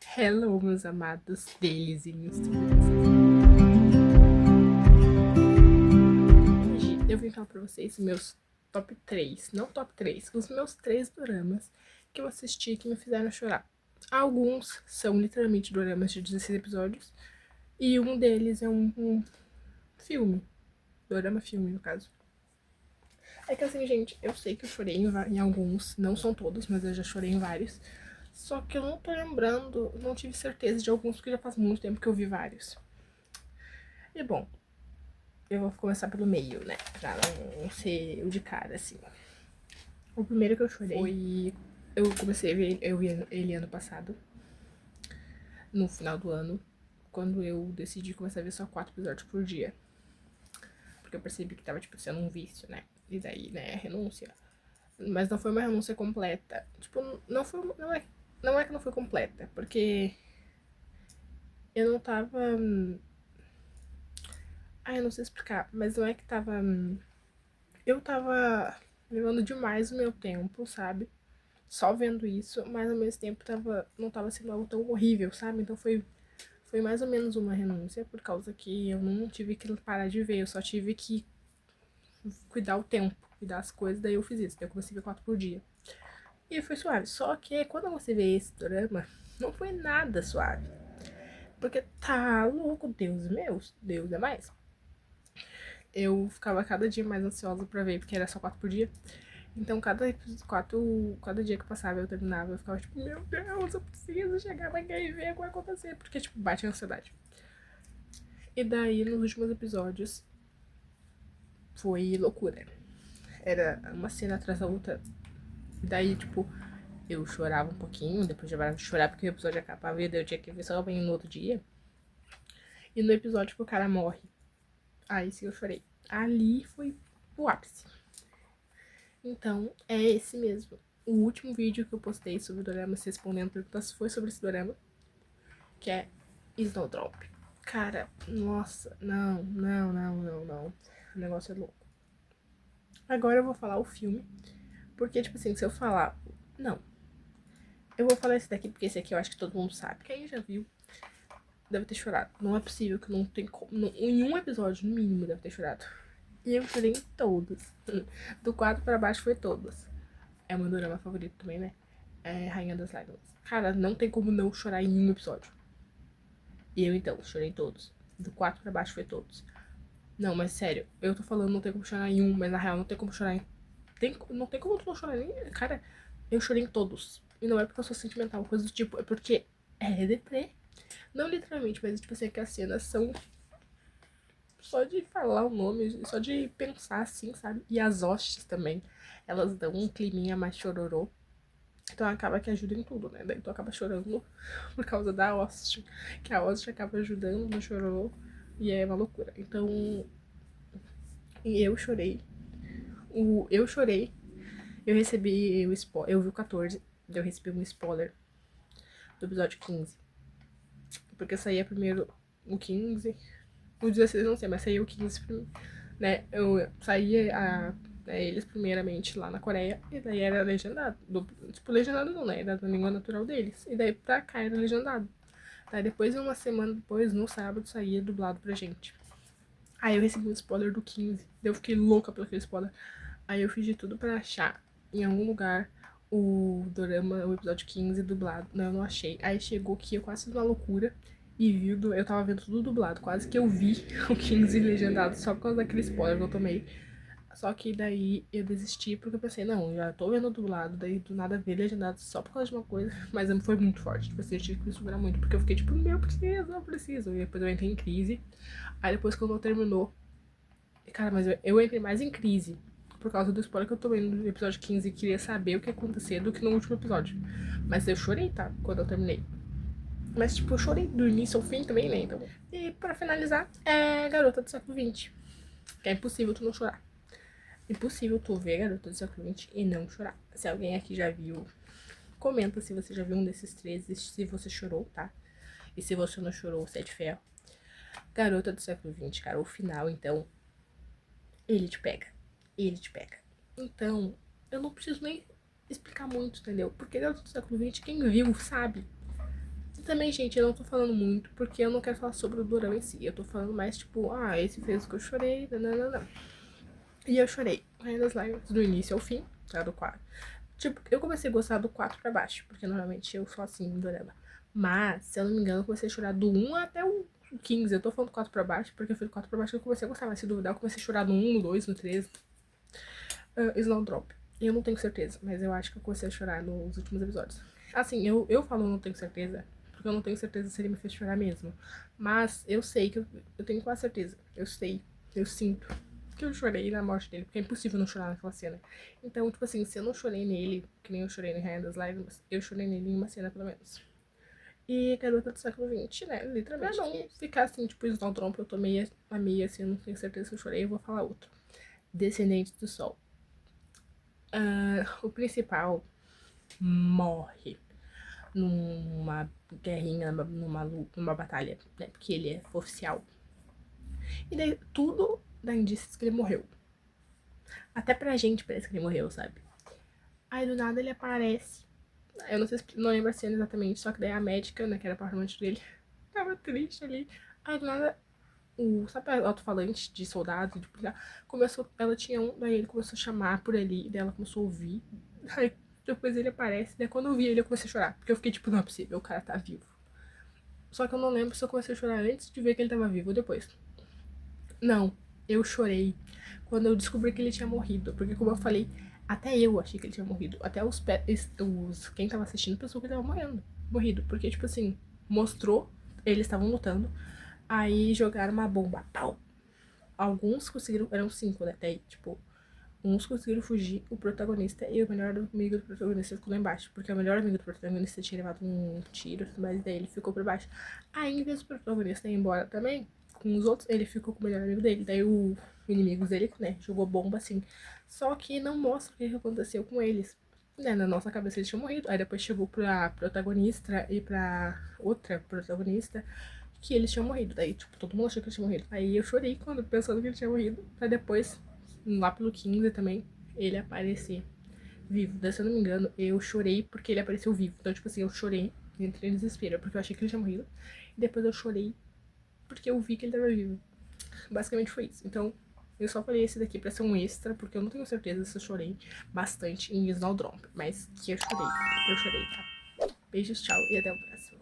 Hello, meus amados delizinhos. Hoje eu vim falar pra vocês meus top 3, não top 3, os meus 3 doramas que eu assisti que me fizeram chorar. Alguns são literalmente doramas de 16 episódios e um deles é um filme, dorama filme no caso. É que assim, gente, eu sei que eu chorei em alguns, não são todos, mas eu já chorei em vários. Só que eu não tô lembrando, não tive certeza de alguns, porque já faz muito tempo que eu vi vários. E bom, eu vou começar pelo meio, né? Pra não ser o de cara, assim. O primeiro que eu chorei foi. Eu comecei a ver ele ano passado, no final do ano, quando eu decidi começar a ver só 4 episódios por dia. Porque eu percebi que tava, tipo, sendo um vício, né? E daí, né, renúncia. Mas não foi uma renúncia completa. Tipo, não foi. Não é que não foi completa, porque eu não tava. Eu não sei explicar, mas não é que tava. Eu tava levando demais o meu tempo, sabe? Só vendo isso, mas ao mesmo tempo não tava sendo algo tão horrível, sabe? Então foi mais ou menos uma renúncia, por causa que eu não tive que parar de ver, eu só tive que cuidar o tempo, cuidar as coisas, daí eu fiz isso. Daí eu comecei a ver 4 por dia. E foi suave. Só que quando você vê esse drama, não foi nada suave. Porque tá louco, Deus meu, Deus é mais. Eu ficava cada dia mais ansiosa pra ver, porque era só 4 por dia. Então, cada dia que passava, eu terminava, eu ficava tipo, meu Deus, eu preciso chegar naquele e ver o que vai acontecer. Porque, tipo, bate a ansiedade. E daí, nos últimos episódios, foi loucura. Era uma cena atrás da outra. E daí, tipo, eu chorava um pouquinho, depois de chorar porque o episódio acabava e eu tinha que ver só bem no outro dia. E no episódio que o cara morre, aí sim eu chorei. Ali foi o ápice. Então, é esse mesmo. O último vídeo que eu postei sobre doramas respondendo perguntas foi sobre esse dorama, que é Snowdrop. Cara, nossa, não, não, não, não, não. O negócio é louco. Agora eu vou falar o filme, porque, tipo assim, se eu falar. Não. Eu vou falar esse daqui, porque esse aqui eu acho que todo mundo sabe. Quem já viu deve ter chorado. Não é possível que não tem como. Em um episódio, no mínimo, deve ter chorado. E eu chorei em todos. Do 4 pra baixo foi todos. É o meu dorama favorito também, né? É Rainha das Lágrimas. Cara, não tem como não chorar em um episódio. E eu, então, chorei em todos. Do 4 pra baixo foi todos. Não, mas sério, eu tô falando não tem como chorar em um, mas na real não tem como chorar em. Não tem como tu não chorar em. Cara, eu chorei em todos. E não é porque eu sou sentimental, coisa do tipo, é porque é deprê. Não literalmente, mas tipo assim, é que as cenas são só de falar o nome, só de pensar assim, sabe? E as hostes também, elas dão um climinha mais chororô. Então acaba que ajuda em tudo, né? Daí tu acaba chorando por causa da hoste, que a hoste acaba ajudando no chororô e é uma loucura. Então, eu chorei. Eu chorei. Eu recebi o spoiler. Eu vi o 14, eu recebi um spoiler do episódio 15. Porque saía primeiro o 15. O 16 não sei, mas saía o 15 né? Eu saía eles primeiramente lá na Coreia. E daí era legendado. Tipo, legendado não, né? Era da língua natural deles. E daí pra cá era legendado. Daí depois, uma semana depois, no sábado, saía dublado pra gente. Aí eu recebi um spoiler do 15. Daí eu fiquei louca pelo aquele spoiler. Aí eu fiz de tudo pra achar em algum lugar o dorama, o episódio 15 dublado. Não, eu não achei. Aí chegou que eu quase fiz uma loucura e vi, eu tava vendo tudo dublado. Quase que eu vi o 15 legendado só por causa daquele spoiler que eu tomei. Só que daí eu desisti porque eu pensei, não, já tô vendo dublado, daí do nada ver legendado só por causa de uma coisa. Mas foi muito forte, tipo assim, eu tive que me segurar muito, porque eu fiquei tipo, meu, preciso, eu preciso. E depois eu entrei em crise. Aí depois quando terminou, cara, mas eu entrei mais em crise por causa do spoiler que eu tomei no episódio 15 e queria saber o que ia acontecer do que no último episódio. Mas eu chorei, tá? Quando eu terminei. Mas, tipo, eu chorei do início ao fim também, né? Então. E pra finalizar, é Garota do Século XX. Que é impossível tu não chorar. Impossível tu ver Garota do Século XX e não chorar. Se alguém aqui já viu, comenta se você já viu um desses três e se você chorou, tá? E se você não chorou, você é de ferro. Garota do Século XX, cara, o final, então, ele te pega. Ele te pega. Então, eu não preciso nem explicar muito, entendeu? Porque Garota do Século XX, quem viu, sabe. Também, gente, eu não tô falando muito, porque eu não quero falar sobre o dorama em si. Eu tô falando mais, tipo, esse fez o que eu chorei, nananana. E eu chorei Rainha das Lágrimas do início ao fim, tá? Do 4. Tipo, eu comecei a gostar do 4 pra baixo, porque normalmente eu sou assim em dorama. Mas, se eu não me engano, eu comecei a chorar do 1 até o 15. Eu tô falando do 4 pra baixo, porque foi do 4 pra baixo que eu comecei a gostar. Mas se duvidar, eu comecei a chorar no 1, no 2, no 3. Snowdrop. Eu não tenho certeza, mas eu acho que eu comecei a chorar nos últimos episódios. Assim, eu falo não tenho certeza, porque eu não tenho certeza se ele me fez chorar mesmo. Mas eu sei que eu tenho quase certeza. Eu sei, eu sinto que eu chorei na morte dele, porque é impossível não chorar naquela cena. Então, tipo assim, se eu não chorei nele, que nem eu chorei no Rainha das Lágrimas, eu chorei nele em uma cena, pelo menos. E garota do século XX, né? Literalmente. Pra não ficar assim, tipo, Snowdrop, eu tô meio assim, eu não tenho certeza se eu chorei, eu vou falar outro. Descendente do Sol. O principal morre numa guerrinha, numa batalha, né? Porque ele é oficial. E daí tudo dá indícios que ele morreu. Até pra gente parece que ele morreu, sabe? Aí do nada ele aparece. Eu não sei, não lembro a cena exatamente, só que daí a médica, né, que era a parte dele, tava triste ali. Aí do nada, sabe o alto-falante de soldado, de policial, começou, ela tinha um, daí ele começou a chamar por ali, e daí ela começou a ouvir. Aí depois ele aparece, daí quando eu vi ele eu comecei a chorar, porque eu fiquei tipo, não é possível, o cara tá vivo. Só que eu não lembro se eu comecei a chorar antes de ver que ele tava vivo ou depois. Não, eu chorei quando eu descobri que ele tinha morrido, porque como eu falei, até eu achei que ele tinha morrido. Até quem tava assistindo pensou que ele tava morrido, porque tipo assim, mostrou, eles estavam lutando, aí jogaram uma bomba, pau. Alguns conseguiram, eram 5, né? Até aí, tipo, uns conseguiram fugir, o protagonista e o melhor amigo do protagonista ficou lá embaixo. Porque o melhor amigo do protagonista tinha levado um tiro, mas daí ele ficou por baixo. Aí, em vez do protagonista ir embora também, com os outros, ele ficou com o melhor amigo dele. Daí o inimigo dele, né, jogou bomba assim. Só que não mostra o que aconteceu com eles. Né, na nossa cabeça eles tinham morrido. Aí depois chegou pra protagonista e pra outra protagonista que eles tinham morrido. Daí, tipo, todo mundo achou que eles tinham morrido. Aí eu chorei quando pensando que ele tinha morrido. Pra depois, lá pelo 15 também, ele aparecer vivo. Daí, se eu não me engano, eu chorei porque ele apareceu vivo. Então, tipo assim, eu chorei, entrei em desespero, porque eu achei que ele tinha morrido. E depois eu chorei porque eu vi que ele tava vivo. Basicamente foi isso. Então, eu só falei esse daqui pra ser um extra, porque eu não tenho certeza se eu chorei bastante em Snowdrop. Mas que eu chorei, tá? Beijos, tchau e até o próximo.